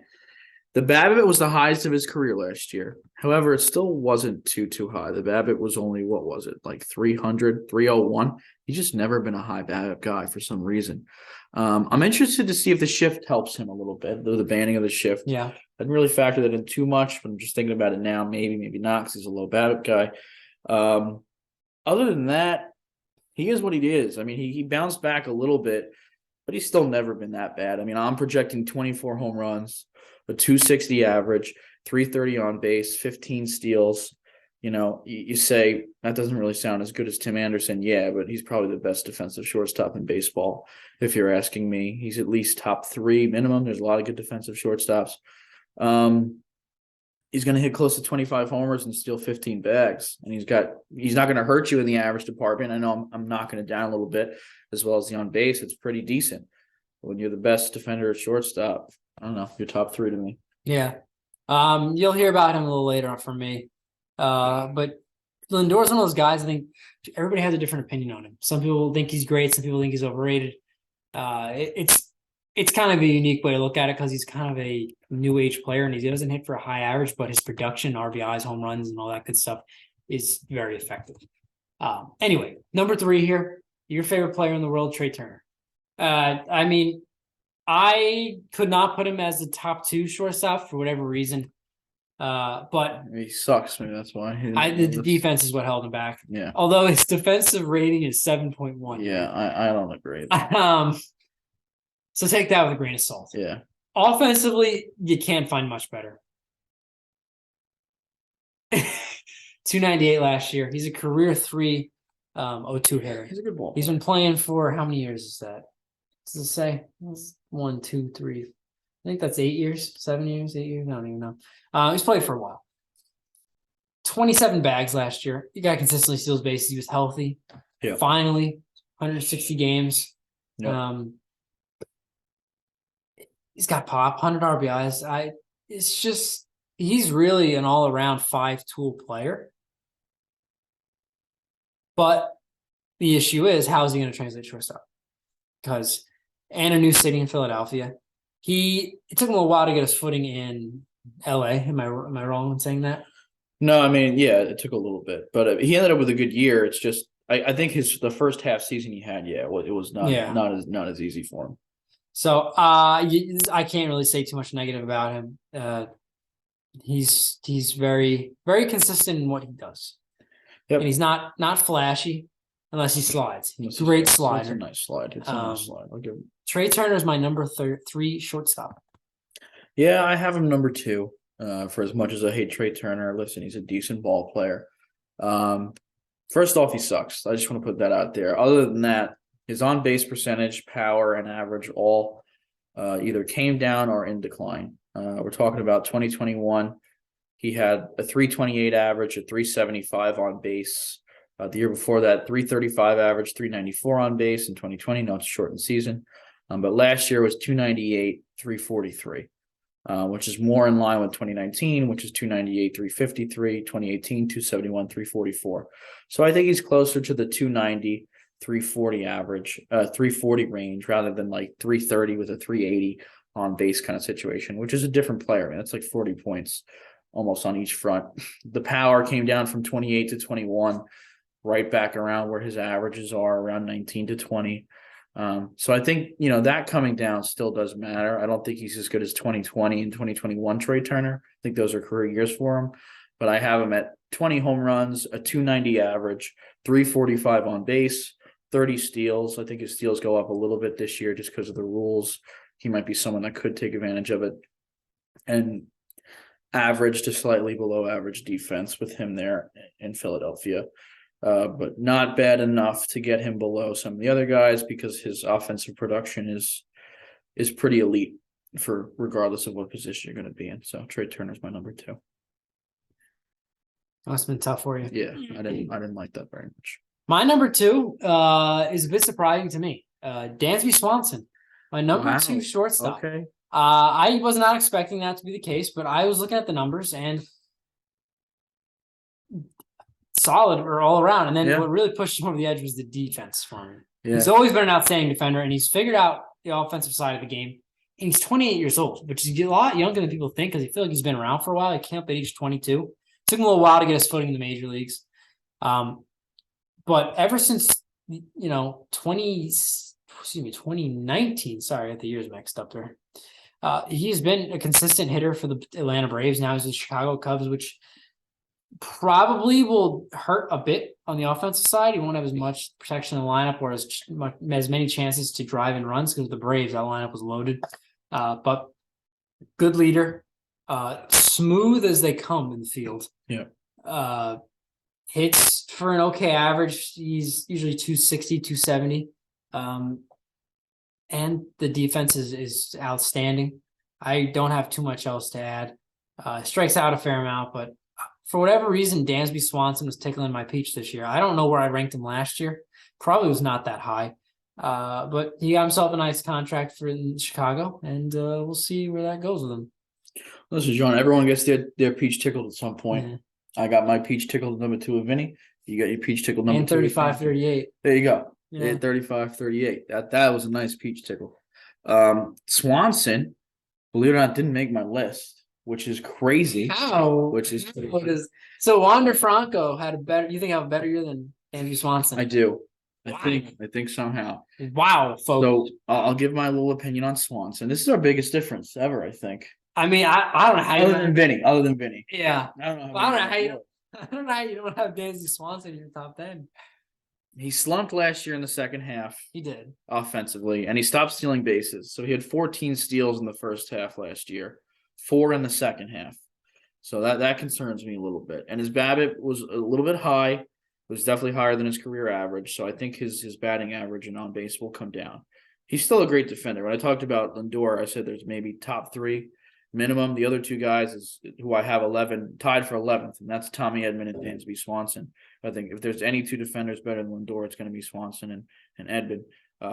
The BABIP was the highest of his career last year. However, it still wasn't too high. The BABIP was only, what was it, like 300, 301? He's just never been a high BABIP guy for some reason. I'm interested to see if the shift helps him a little bit, the banning of the shift. Yeah. I didn't really factor that in too much, but I'm just thinking about it now. Maybe not, because he's a low BABIP guy. Other than that, he is what he is. I mean, he bounced back a little bit, but he's still never been that bad. I mean, I'm projecting 24 home runs, a 260 average, 330 on base, 15 steals. You say that doesn't really sound as good as Tim Anderson. Yeah, but he's probably the best defensive shortstop in baseball. If you're asking me, he's at least top 3 minimum. There's a lot of good defensive shortstops. He's going to hit close to 25 homers and steal 15 bags. And he's not going to hurt you in the average department. I know I'm knocking it down a little bit, as well as the on base. It's pretty decent. When you're the best defender at shortstop, I don't know, you're top 3 to me. Yeah. You'll hear about him a little later on from me. But Lindor's one of those guys, I think everybody has a different opinion on him. Some people think he's great. Some people think he's overrated. It's it's kind of a unique way to look at it because he's kind of a new age player and he doesn't hit for a high average, but his production, RBIs, home runs, and all that good stuff is very effective. Anyway, number 3 here, your favorite player in the world, Trey Turner. I mean, I could not put him as the top 2 shortstop for whatever reason. But he sucks. Maybe that's why. The defense is what held him back. Yeah. Although his defensive rating is 7.1. Yeah, I don't agree. So take that with a grain of salt. Yeah. Offensively, you can't find much better. 298 last year. He's a career 3.02 hitter. He's a good ball. He's been playing for how many years is that? Does it say? 1, 2, 3. I think that's 8 years, 7 years, 8 years. I don't even know. He's played for a while. 27 bags last year. He got consistently steals bases. He was healthy. Yeah. Finally, 160 games. Yep. He's got pop, 100 RBIs. It's just he's really an all-around 5-tool player. But the issue is, how is he going to translate shortstop? Because and a new city in Philadelphia. It took him a while to get his footing in LA. Am I wrong in saying that? No, I mean, yeah, it took a little bit, but he ended up with a good year. It's just I think the first half season he had, it was not as easy for him. So I can't really say too much negative about him. He's very, very consistent in what he does. Yep. And he's not flashy unless he slides. He's a great slider. It's a nice slide. I'll give him. Trey Turner is my number 3 shortstop. Yeah, I have him number 2. For as much as I hate Trey Turner, listen, he's a decent ball player. First off, he sucks. I just want to put that out there. Other than that, his on-base percentage, power, and average all either came down or in decline. We're talking about 2021. He had a 328 average, a 375 on base. The year before that, 335 average, 394 on base. In 2020, no, it's a shortened season. But last year was 298, 343. Which is more in line with 2019, which is 298, 353, 2018, 271, 344. So I think he's closer to the 290, 340 average, 340 range rather than like 330 with a 380 on base kind of situation, which is a different player. And that's like 40 points almost on each front. The power came down from 28 to 21, right back around where his averages are, around 19 to 20. So I think, that coming down still does matter. I don't think he's as good as 2020 and 2021 Trey Turner. I think those are career years for him. But I have him at 20 home runs, a 290 average, 345 on base, 30 steals. I think his steals go up a little bit this year just because of the rules. He might be someone that could take advantage of it. And average to slightly below average defense with him there in Philadelphia. But not bad enough to get him below some of the other guys because his offensive production is pretty elite for regardless of what position you're going to be in. So Trey Turner's my number 2. Must have been tough for you. Yeah, I didn't like that very much. My number 2 is a bit surprising to me. Dansby Swanson, my number 2 shortstop. Okay. I was not expecting that to be the case, but I was looking at the numbers and solid or all around. And then what really pushed him over the edge was the defense for him. Yeah. He's always been an outstanding defender, and he's figured out the offensive side of the game. And he's 28 years old, which is a lot younger than people think because I feel like he's been around for a while. He came up at age 22. Took him a little while to get his footing in the major leagues. But ever since 2019, sorry, I got the years mixed up there. He's been a consistent hitter for the Atlanta Braves. Now he's the Chicago Cubs, which probably will hurt a bit on the offensive side. He won't have as much protection in the lineup or as many chances to drive in runs because the Braves, that lineup was loaded. But good leader, smooth as they come in the field. Yeah. Hits for an okay average. He's usually 260, 270. And the defense is outstanding. I don't have too much else to add. Strikes out a fair amount, but for whatever reason, Dansby Swanson was tickling my peach this year. I don't know where I ranked him last year. Probably was not that high. But he got himself a nice contract for in Chicago, and we'll see where that goes with him. Listen, John, everyone gets their peach tickled at some point. Yeah. I got my peach tickled number 2 of Vinny. You got your peach tickled number 2. And 35-38. There you go. Yeah. 35-38. That was a nice peach tickle. Swanson, believe it or not, didn't make my list, which is crazy. How? Which is How so Wander Franco had a better. You think have a better year than Andrew Swanson? I do. Why? I think somehow. Wow, folks. So I'll give my little opinion on Swanson. This is our biggest difference ever, I think. I mean, I don't know how. Other than Vinny. Yeah. I don't know. I don't know how you. I don't know how you don't have Dansby Swanson in your top 10. He slumped last year in the second half. He did. Offensively, and he stopped stealing bases. So he had 14 steals in the first half last year, 4 in the second half. So that concerns me a little bit. And his BABIP was a little bit high. It was definitely higher than his career average. So I think his batting average and on base will come down. He's still a great defender. When I talked about Lindor, I said there's maybe top 3 minimum. The other 2 guys is who I have 11 tied for 11th, and that's Tommy Edman and Dansby Swanson. I think if there's any 2 defenders better than Lindor, it's going to be Swanson and Edman.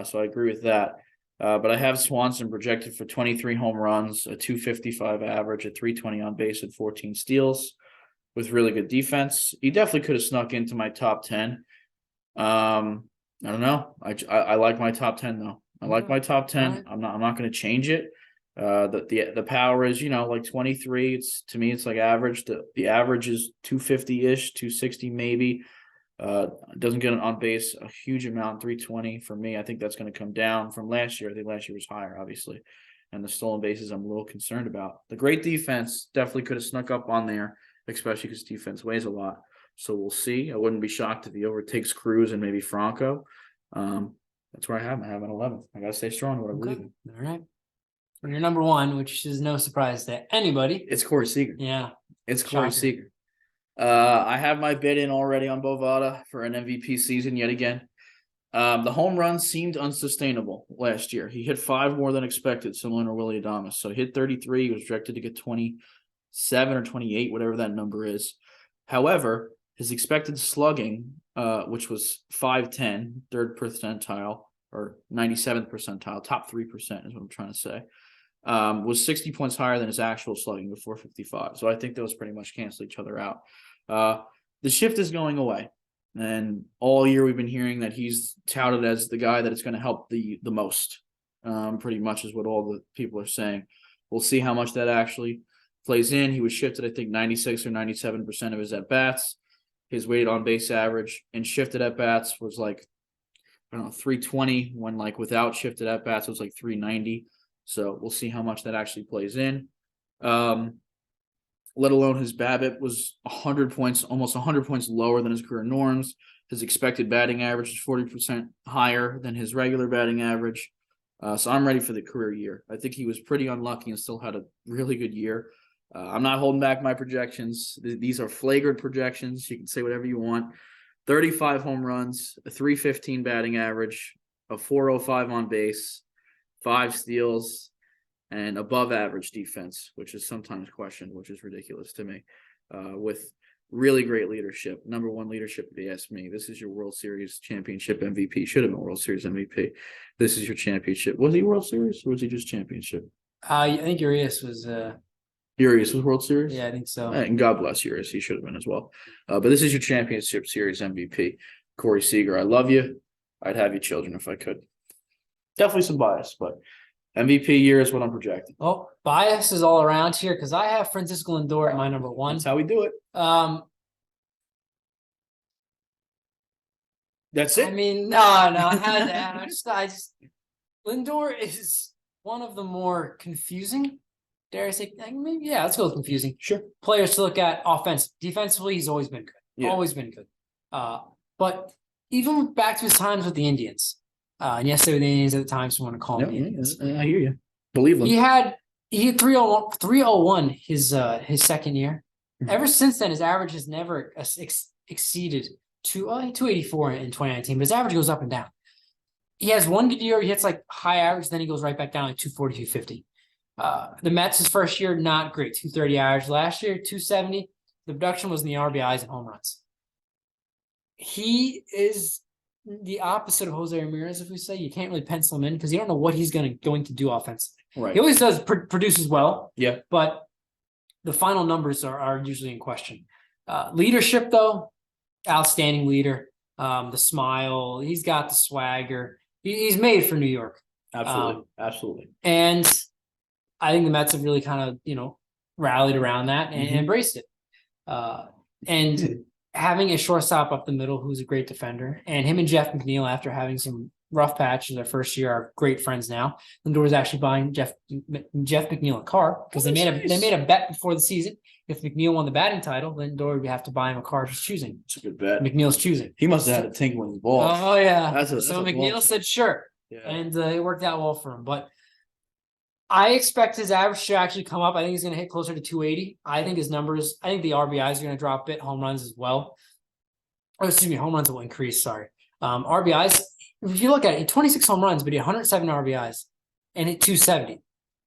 So I agree with that. But I have Swanson projected for 23 home runs, a 255 average, a 320 on base, and 14 steals with really good defense. He definitely could have snuck into my top 10. I don't know. I like my top 10 though. I like my top 10. Right. I'm not going to change it. The power is, like 23. To me, it's like average. The average is 250-ish, 260 maybe. Doesn't get on base a huge amount, 320 for me. I think that's going to come down from last year. I think last year was higher, obviously. And the stolen bases I'm a little concerned about. The great defense definitely could have snuck up on there, especially because defense weighs a lot. So we'll see. I wouldn't be shocked if he overtakes Cruz and maybe Franco. That's where I have him. I have him at 11th. I got to stay strong in what I believe in. All right. For your number 1, which is no surprise to anybody. It's Corey Seager. Yeah. It's Corey Seager. I have my bid in already on Bovada for an MVP season yet again. The home run seemed unsustainable last year. He hit 5 more than expected, similar to Willie Adames. So he hit 33. He was projected to get 27 or 28, whatever that number is. However, his expected slugging, which was 510, 3rd percentile, or 97th percentile, top 3% is what I'm trying to say, was 60 points higher than his actual slugging with 455. So I think those pretty much cancel each other out. The shift is going away. And all year we've been hearing that he's touted as the guy that is going to help the most. Pretty much is what all the people are saying. We'll see how much that actually plays in. He was shifted, I think, 96 or 97% of his at-bats. His weighted on-base average and shifted at-bats was like, 320, when like without shifted at-bats, it was like 390. So we'll see how much that actually plays in. Let alone his BABIP was 100 points, almost 100 points lower than his career norms. His expected batting average is 40% higher than his regular batting average. So I'm ready for the career year. I think he was pretty unlucky and still had a really good year. I'm not holding back my projections. These are flagrant projections. You can say whatever you want. 35 home runs, a 315 batting average, a 405 on base, 5 steals, and above average defense, which is sometimes questioned, which is ridiculous to me, with really great leadership. Number 1 leadership, if you ask me. This is your World Series championship MVP. Should have been World Series MVP. This is your championship. Was he World Series or was he just championship? I think Urias was Urias was World Series? Yeah, I think so. And God bless Urias. He should have been as well. But this is your championship series MVP. Corey Seager, I love you. I'd have you children if I could. Definitely some bias, but MVP year is what I'm projecting. Well, bias is all around here because I have Francisco Lindor at my number 1. That's how we do it. That's it. I mean, no, I had to add. I just Lindor is one of the more confusing, dare I say, maybe, yeah, let's go with confusing. Sure. Players to look at offense. Defensively, he's always been good. Yeah. Always been good. But even back to his times with the Indians, and yesterday with the Indians at the time, so I want to call him the Indians. I hear you. Believe him. He had 301 his second year. Mm-hmm. Ever since then, his average has never exceeded 284 in 2019, but his average goes up and down. He has one good year, he hits like high average, then he goes right back down to 240, 250. The Mets, his first year, not great, 230 average. Last year, 270. The production was in the RBIs and home runs. He is the opposite of Jose Ramirez, if we say. You can't really pencil him in because you don't know what he's going to do offensively. Right. He always does produces well. Yeah. But the final numbers are usually in question. Leadership, though, outstanding leader. The smile, he's got the swagger. He's made for New York. Absolutely. And I think the Mets have really kind of, rallied around that and embraced it. And having a shortstop up the middle who's a great defender, and him and Jeff McNeil, after having some rough patches their first year, are great friends now. Lindor is actually buying Jeff McNeil a car because they made a bet before the season. If McNeil won the batting title, Lindor would have to buy him a car just choosing. It's a good bet. McNeil's choosing. He must have had a tinkle in his balls. Oh yeah. That's so a McNeil ball. said sure, Yeah. and it worked out well for him. But I expect his average to actually come up. I think he's going to hit closer to 280. I think his numbers, I think the RBIs are going to drop a bit, home runs as well. Oh, excuse me, home runs will increase, sorry. RBIs, if you look at it, 26 home runs, but he had 107 RBIs and hit 270.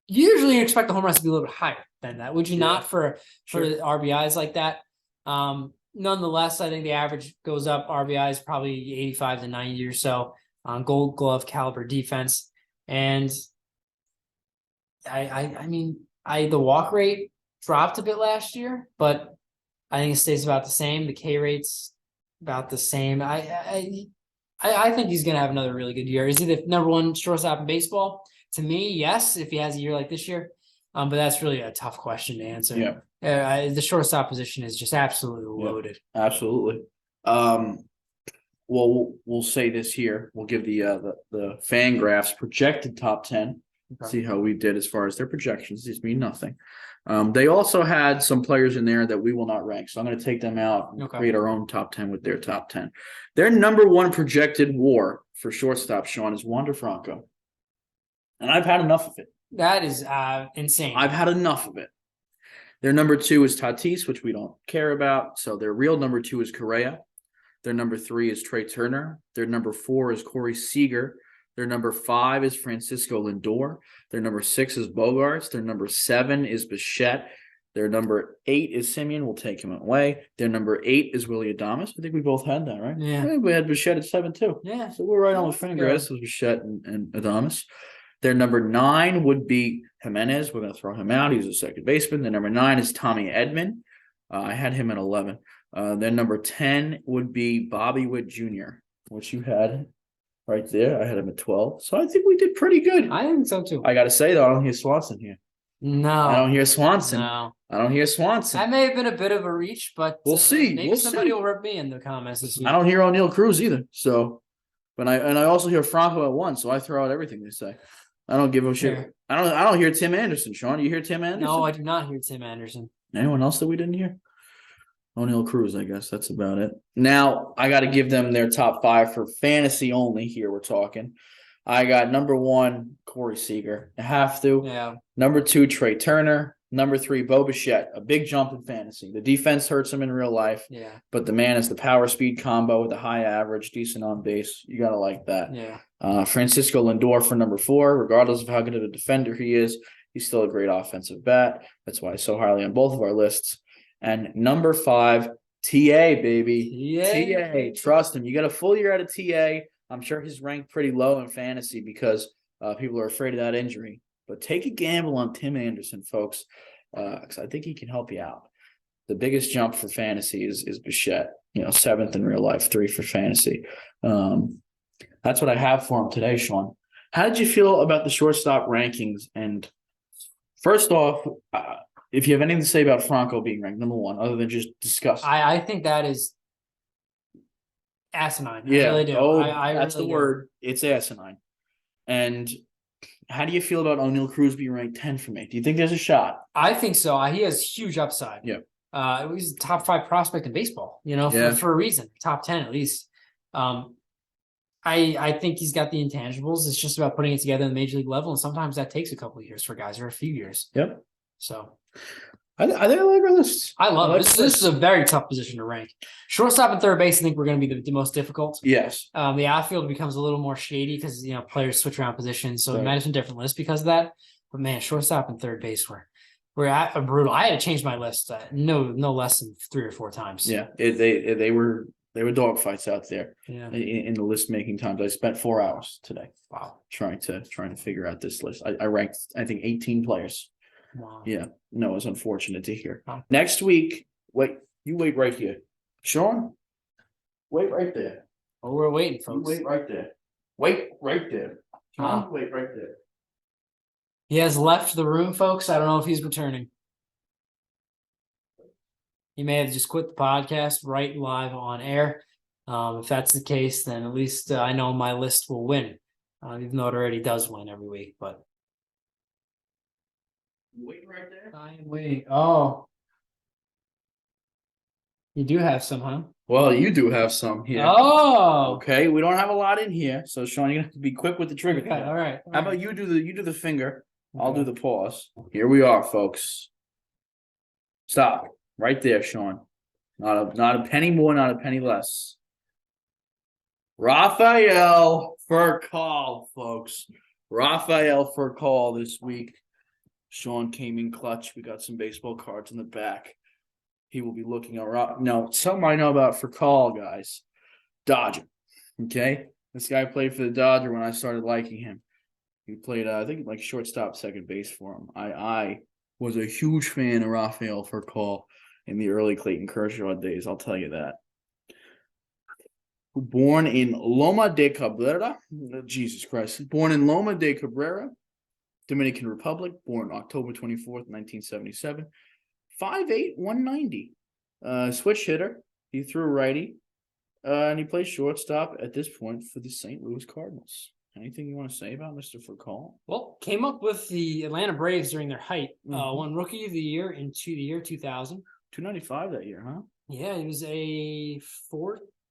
Usually you expect the home runs to be a little bit higher than that. Would you not for RBIs like that? Nonetheless, I think the average goes up. RBIs probably 85 to 90 or so on Gold Glove caliber defense. And I mean, the walk rate dropped a bit last year, but I think it stays about the same. The K rate's about the same. I think he's going to have another really good year. Is he the number one shortstop in baseball? To me, yes, if he has a year like this year. But that's really a tough question to answer. Yeah. The shortstop position is just absolutely loaded. Absolutely. Well, we'll say this here. We'll give the Fangraphs projected top 10. Okay. See how we did as far as their projections. These mean nothing. They also had some players in there that we will not rank. So I'm going to take them out and create our own top 10 with their top 10. Their number one projected WAR for shortstop, Sean, is Wander Franco. And I've had enough of it. That is insane. I've had enough of it. Their number two is Tatis, which we don't care about. So their real number two is Correa. Their number three is Trey Turner. Their number four is Corey Seager. Their number five is Francisco Lindor. Their number six is Bogarts. Their number seven is Bichette. Their number 8 is Simeon. We'll take him away. Their number 8 is Willy Adames. I think we both had that, right? Yeah. We had Bichette at 7 too. Yeah. So we're right on with Fangraphs. It was Bichette and Adames. Their number 9 would be Jimenez. We're going to throw him out. He's a second baseman. Their number 9 is Tommy Edman. I had him at 11. Then number 10 would be Bobby Witt Jr., which you had right there. I had him at 12. So I think we did pretty good. I think so too. I got to say, though, I don't hear Swanson here. No. I don't hear Swanson. No. I don't hear Swanson. That may have been a bit of a reach, but we'll see. Maybe somebody will rip me in the comments this week. I don't hear O'Neal Cruz either. So, but I also hear Franco at 1. So I throw out everything they say. I don't give a shit. Sure. I don't hear Tim Anderson. Sean, you hear Tim Anderson? No, I do not hear Tim Anderson. Anyone else that we didn't hear? O'Neal Cruz, I guess that's about it. Now I got to give them their top 5 for fantasy only. Here we're talking. I got number 1, Corey Seager. I have to. Yeah. Number 2, Trey Turner. Number 3, Bo Bichette. A big jump in fantasy. The defense hurts him in real life. Yeah. But the man is the power speed combo with a high average, decent on base. You gotta like that. Yeah. Francisco Lindor for number 4. Regardless of how good of a defender he is, he's still a great offensive bat. That's why he's so highly on both of our lists. And number 5, TA, baby. TA. Trust him. You got a full year out of TA. I'm sure he's ranked pretty low in fantasy because people are afraid of that injury. But take a gamble on Tim Anderson, folks, because I think he can help you out. The biggest jump for fantasy is Bichette. 7th in real life, 3 for fantasy. That's what I have for him today, Sean. How did you feel about the shortstop rankings? And first off, if you have anything to say about Franco being ranked number 1, other than just discuss. I think that is asinine. Yeah. I really do. That's really the word. It's asinine. And how do you feel about O'Neal Cruz being ranked 10 for me? Do you think there's a shot? I think so. He has huge upside. Yeah. He's a top 5 prospect in baseball, for a reason. Top 10 at least. I think he's got the intangibles. It's just about putting it together in the major league level. And sometimes that takes a couple of years for guys or a few years. Yep. So I think I like our lists. I love it. This is a very tough position to rank. Shortstop and third base, I think we're going to be the most difficult. Yes. The outfield becomes a little more shady because players switch around positions, so it might have been a different list because of that. But man, shortstop and third base we're at a brutal. I had to change my list no less than 3 or 4 times. Yeah, they were dogfights out there. Yeah. In the list making times, I spent 4 hours today. Wow. Trying to figure out this list. I ranked I think 18 players. Wow. Yeah. No, it's unfortunate to hear. Wow. Next week, wait right here. Sean, wait right there. Oh, we're waiting, folks. Wait right there. Wait right there. Sean, wait right there. He has left the room, folks. I don't know if he's returning. He may have just quit the podcast right live on air. If that's the case, then at least I know my list will win, even though it already does win every week. But Wait right there. I am waiting. Oh, you do have some, huh? Well, you do have some here. Oh, Okay, we don't have a lot in here, so Sean, you're gonna have to be quick with the trigger. okay, all right. How about you do the finger? I'll do Okay. the pause. Here we are, folks. Stop right there, Sean. Not a penny more, not a penny less. Rafael Furcal, folks. Rafael Furcal this week. Sean came in clutch. We got some baseball cards in the back. He will be looking around. Now, something I know about Furcal, guys. Dodger. Okay? This guy played for the Dodger when I started liking him. He played, I think, like shortstop, second base for him. I was a huge fan of Rafael Furcal in the early Clayton Kershaw days. I'll tell you that. Born in Loma de Cabrera, Jesus Christ. Born in Loma de Cabrera, Dominican Republic. Born October 24th, 1977. 5'8", 190. Switch hitter. He threw righty. And he plays shortstop at this point for the St. Louis Cardinals. Anything you want to say about Mr. Furcal? Well, came up with the Atlanta Braves during their height. Won Rookie of the Year in the year 2000. 295 that year, huh? Yeah, he was a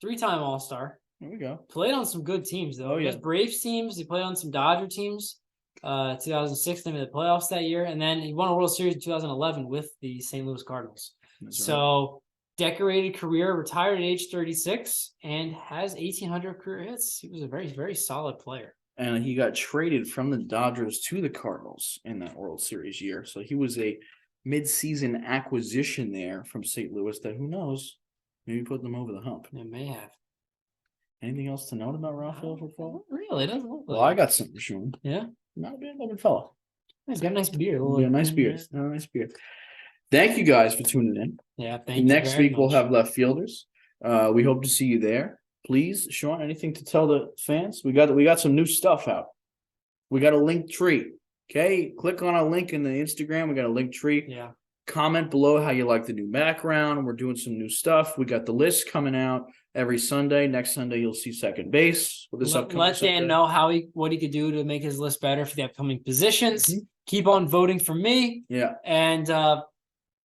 three-time All-Star. There we go. Played on some good teams, though. Oh, He yeah. has Braves teams. He played on some Dodger teams. 2006, they made the playoffs that year. And then he won a World Series in 2011 with the St. Louis Cardinals. That's So, decorated career, retired at age 36, and has 1,800 career hits. He was a very, very solid player. And he got traded from the Dodgers to the Cardinals in that World Series year. So he was a mid-season acquisition there from St. Louis that, who knows, maybe put them over the hump. It may have. Anything else to note about Rafael Furcal? Really? It doesn't look like Well, I got something to show him. Yeah? Not a bad looking fella. He's got a nice beard. Yeah, nice beard. Nice beard. Thank you guys for tuning in. Yeah, thank you. Next very week we'll much. have left fielders. We hope to see you there. Please, Sean, anything to tell the fans? We got some new stuff out. We got a link tree. Okay, click on a link in the Instagram. We got a link tree. Yeah. Comment below how you like the new background. We're doing some new stuff. We got the list coming out every Sunday. Next Sunday you'll see second base with this upcoming. Let Dan Sunday. know what he could do to make his list better for the upcoming positions. Mhm. Keep on voting for me. Yeah. And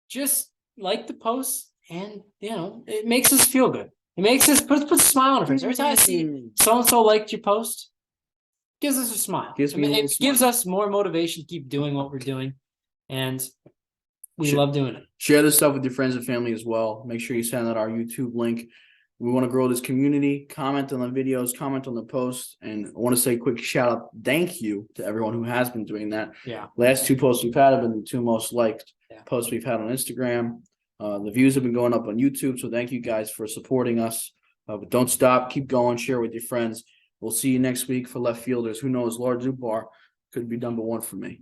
just like the post, and it makes us feel good. It makes us put a smile on our face. Every time I see so-and-so liked your post, gives us a smile. Gives me a little It gives us more motivation to keep doing what we're doing. And we love doing it. Share this stuff with your friends and family as well. Make sure you send out our YouTube link. We want to grow this community. Comment on the videos, comment on the posts. And I want to say a quick shout out, thank you to everyone who has been doing that. Yeah. Last two posts we've had have been the two most liked Yeah. posts we've had on Instagram. The views have been going up on YouTube. So thank you guys for supporting us. But don't stop. Keep going. Share with your friends. We'll see you next week for left fielders. Who knows? Lord Zubar could be number one for me.